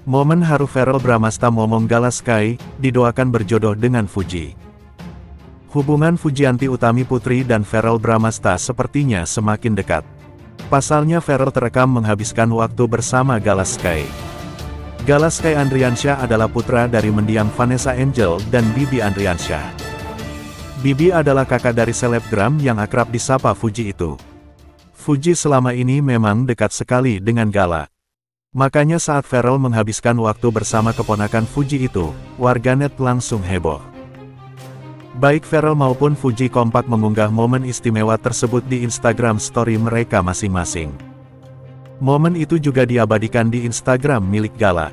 Momen haru Verrell Bramasta Momong Galaskai, didoakan berjodoh dengan Fuji. Hubungan Fujianti Utami Putri dan Verrell Bramasta sepertinya semakin dekat. Pasalnya Verrell terekam menghabiskan waktu bersama Galaskai. Galaskai Andriansyah adalah putra dari mendiang Vanessa Angel dan Bibi Andriansyah. Bibi adalah kakak dari selebgram yang akrab disapa Fuji itu. Fuji selama ini memang dekat sekali dengan Gala. Makanya saat Verrell menghabiskan waktu bersama keponakan Fuji itu, warganet langsung heboh. Baik Verrell maupun Fuji kompak mengunggah momen istimewa tersebut di Instagram story mereka masing-masing. Momen itu juga diabadikan di Instagram milik Gala.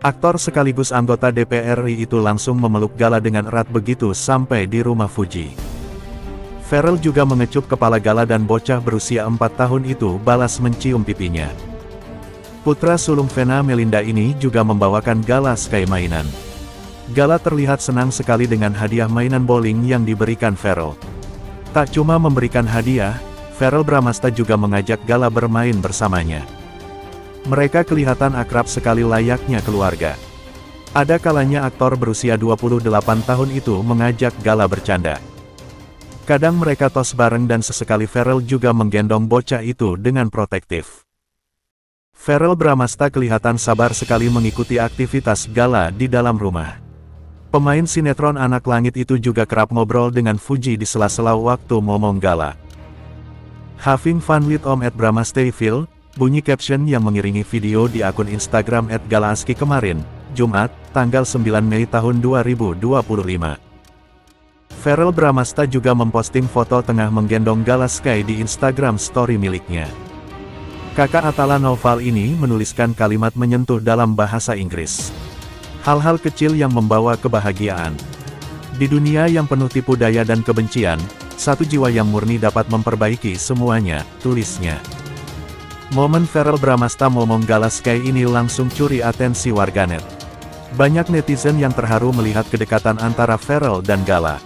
Aktor sekaligus anggota DPR RI itu langsung memeluk Gala dengan erat begitu sampai di rumah Fuji. Verrell juga mengecup kepala Gala dan bocah berusia 4 tahun itu balas mencium pipinya. Putra sulung Vena Melinda ini juga membawakan Galaskai mainan. Gala terlihat senang sekali dengan hadiah mainan bowling yang diberikan Verrell. Tak cuma memberikan hadiah, Verrell Bramasta juga mengajak Gala bermain bersamanya. Mereka kelihatan akrab sekali layaknya keluarga. Ada kalanya aktor berusia 28 tahun itu mengajak Gala bercanda. Kadang mereka tos bareng dan sesekali Verrell juga menggendong bocah itu dengan protektif. Verrell Bramasta kelihatan sabar sekali mengikuti aktivitas Gala di dalam rumah. Pemain sinetron Anak Langit itu juga kerap ngobrol dengan Fuji di sela-sela waktu momong Gala. Having fun with Om @Bramastayfil, bunyi caption yang mengiringi video di akun Instagram @Galaski kemarin, Jumat, tanggal 9 Mei tahun 2025. Verrell Bramasta juga memposting foto tengah menggendong Galaskai di Instagram story miliknya. Kakak Atala Noval ini menuliskan kalimat menyentuh dalam bahasa Inggris. Hal-hal kecil yang membawa kebahagiaan. Di dunia yang penuh tipu daya dan kebencian, satu jiwa yang murni dapat memperbaiki semuanya, tulisnya. Momen Verrell Bramasta momong Galaskai ini langsung curi atensi warganet. Banyak netizen yang terharu melihat kedekatan antara Verrell dan Gala.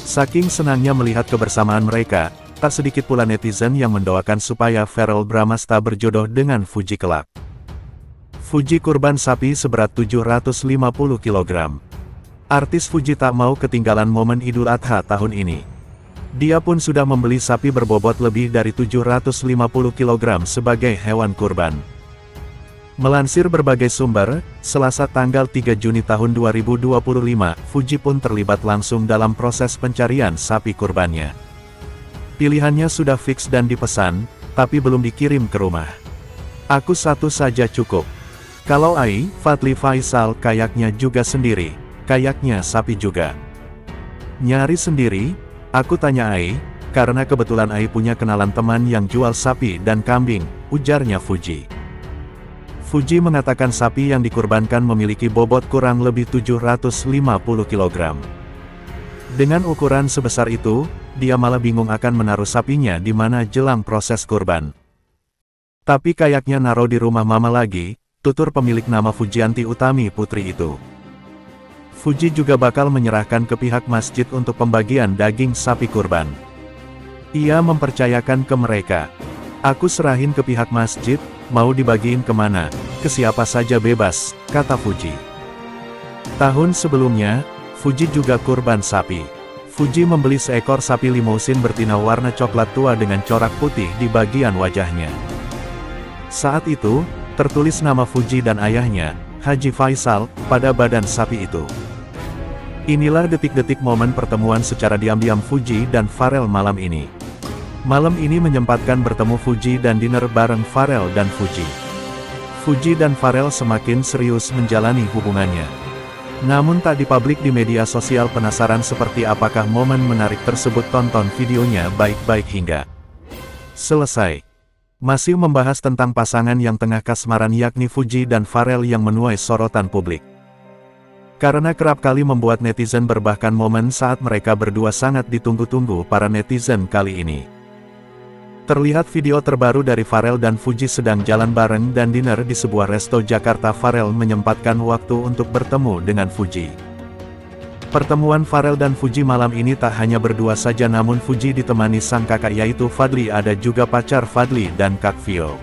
Saking senangnya melihat kebersamaan mereka, tak sedikit pula netizen yang mendoakan supaya Verrell Bramasta berjodoh dengan Fuji kelak. Fuji kurban sapi seberat 750 kg. Artis Fuji tak mau ketinggalan momen Idul Adha tahun ini. Dia pun sudah membeli sapi berbobot lebih dari 750 kg sebagai hewan kurban. Melansir berbagai sumber, Selasa tanggal 3 Juni tahun 2025, Fuji pun terlibat langsung dalam proses pencarian sapi kurbannya. Pilihannya sudah fix dan dipesan, tapi belum dikirim ke rumah. Aku satu saja cukup. Kalau Ai, Fadly Faisal kayaknya juga sendiri, kayaknya sapi juga. Nyari sendiri? Aku tanya Ai, karena kebetulan Ai punya kenalan teman yang jual sapi dan kambing, ujarnya Fuji. Fuji mengatakan sapi yang dikurbankan memiliki bobot kurang lebih 750 kg. Dengan ukuran sebesar itu, dia malah bingung akan menaruh sapinya di mana jelang proses kurban. Tapi kayaknya naruh di rumah mama lagi, tutur pemilik nama Fujianti Utami Putri itu. Fuji juga bakal menyerahkan ke pihak masjid untuk pembagian daging sapi kurban. Ia mempercayakan ke mereka, aku serahin ke pihak masjid, mau dibagiin kemana, ke siapa saja bebas, kata Fuji. Tahun sebelumnya, Fuji juga kurban sapi. Fuji membeli seekor sapi limousin betina warna coklat tua dengan corak putih di bagian wajahnya. Saat itu, tertulis nama Fuji dan ayahnya, Haji Faisal, pada badan sapi itu. Inilah detik-detik momen pertemuan secara diam-diam Fuji dan Pharrell malam ini. Malam ini menyempatkan bertemu Fuji dan dinner bareng Pharrell dan Fuji. Fuji dan Pharrell semakin serius menjalani hubungannya. Namun tak dipublik di media sosial. Penasaran seperti apakah momen menarik tersebut? Tonton videonya baik-baik hingga selesai. Masih membahas tentang pasangan yang tengah kasmaran yakni Fuji dan Pharrell yang menuai sorotan publik. Karena kerap kali membuat netizen berbahkan momen saat mereka berdua sangat ditunggu-tunggu para netizen kali ini. Terlihat video terbaru dari Pharrell dan Fuji sedang jalan bareng dan dinner di sebuah resto Jakarta. Pharrell menyempatkan waktu untuk bertemu dengan Fuji. Pertemuan Pharrell dan Fuji malam ini tak hanya berdua saja, namun Fuji ditemani sang kakak yaitu Fadly. Ada juga pacar Fadly dan Kak Vio.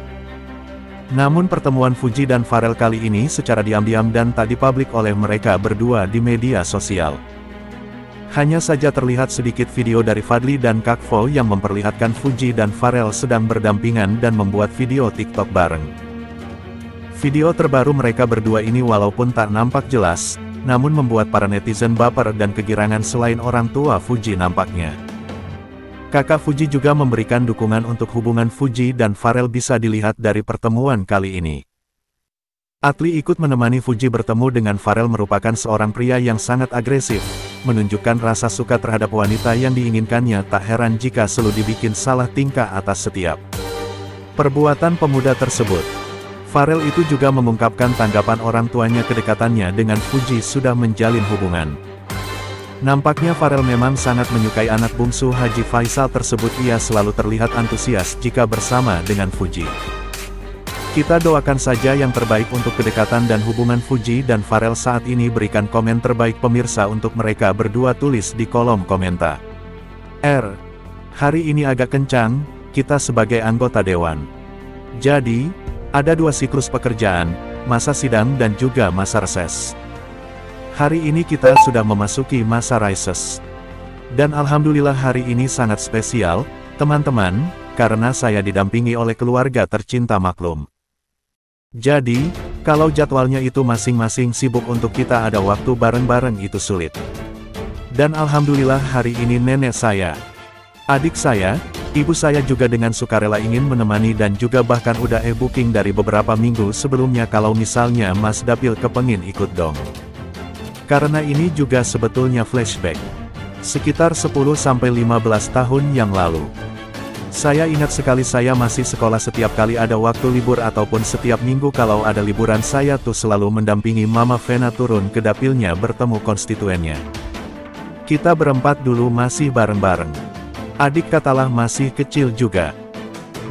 Namun pertemuan Fuji dan Pharrell kali ini secara diam-diam dan tak dipublik oleh mereka berdua di media sosial. Hanya saja terlihat sedikit video dari Fadly dan Kak Vo yang memperlihatkan Fuji dan Pharrell sedang berdampingan dan membuat video TikTok bareng. Video terbaru mereka berdua ini walaupun tak nampak jelas, namun membuat para netizen baper dan kegirangan selain orang tua Fuji nampaknya. Kakak Fuji juga memberikan dukungan untuk hubungan Fuji dan Pharrell bisa dilihat dari pertemuan kali ini. Atli ikut menemani Fuji bertemu dengan Pharrell merupakan seorang pria yang sangat agresif, menunjukkan rasa suka terhadap wanita yang diinginkannya, tak heran jika selalu dibikin salah tingkah atas setiap perbuatan pemuda tersebut. Pharrell itu juga mengungkapkan tanggapan orang tuanya kedekatannya dengan Fuji sudah menjalin hubungan. Nampaknya Pharrell memang sangat menyukai anak bungsu Haji Faisal tersebut. Ia selalu terlihat antusias jika bersama dengan Fuji. Kita doakan saja yang terbaik untuk kedekatan dan hubungan Fuji dan Pharrell saat ini. Berikan komen terbaik pemirsa untuk mereka berdua, tulis di kolom komentar. Hari ini agak kencang, kita sebagai anggota dewan. Jadi, ada 2 siklus pekerjaan, masa sidang dan juga masa reses. Hari ini kita sudah memasuki masa reses. Dan alhamdulillah hari ini sangat spesial, teman-teman, karena saya didampingi oleh keluarga tercinta maklum. Jadi, kalau jadwalnya itu masing-masing sibuk, untuk kita ada waktu bareng-bareng itu sulit. Dan alhamdulillah hari ini nenek saya, adik saya, ibu saya juga dengan sukarela ingin menemani dan juga bahkan udah booking dari beberapa minggu sebelumnya kalau misalnya Mas Dapil kepengin ikut dong. Karena ini juga sebetulnya flashback. Sekitar 10-15 tahun yang lalu. Saya ingat sekali saya masih sekolah, setiap kali ada waktu libur ataupun setiap minggu kalau ada liburan saya tuh selalu mendampingi Mama Vena turun ke dapilnya bertemu konstituennya. Kita berempat dulu masih bareng-bareng. Adik katalah masih kecil juga.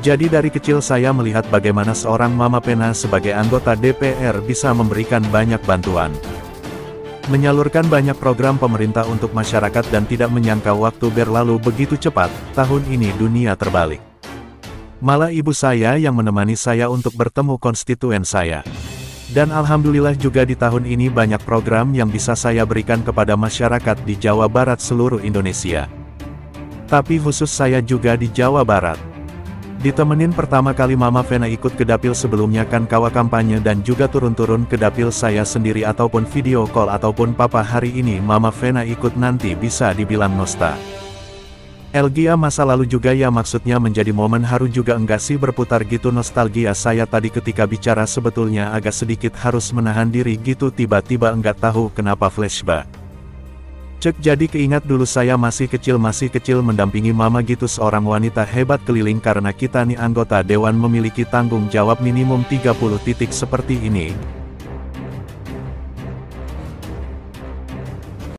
Jadi dari kecil saya melihat bagaimana seorang Mama Vena sebagai anggota DPR bisa memberikan banyak bantuan. Menyalurkan banyak program pemerintah untuk masyarakat dan tidak menyangka waktu berlalu begitu cepat, tahun ini dunia terbalik. Malah ibu saya yang menemani saya untuk bertemu konstituen saya. Dan alhamdulillah juga di tahun ini banyak program yang bisa saya berikan kepada masyarakat di Jawa Barat seluruh Indonesia. Tapi khusus saya juga di Jawa Barat. Ditemenin pertama kali Mama Vena ikut ke dapil, sebelumnya kan kawa kampanye dan juga turun-turun ke dapil saya sendiri ataupun video call ataupun papa. Hari ini Mama Vena ikut, nanti bisa dibilang nostalgia masa lalu juga ya, maksudnya menjadi momen haru juga enggak sih, berputar gitu nostalgia saya tadi ketika bicara sebetulnya agak sedikit harus menahan diri gitu, tiba-tiba enggak tahu kenapa flashback. Jadi keingat dulu saya masih kecil mendampingi mama gitu, seorang wanita hebat keliling, karena kita nih anggota dewan memiliki tanggung jawab minimum 30 titik seperti ini.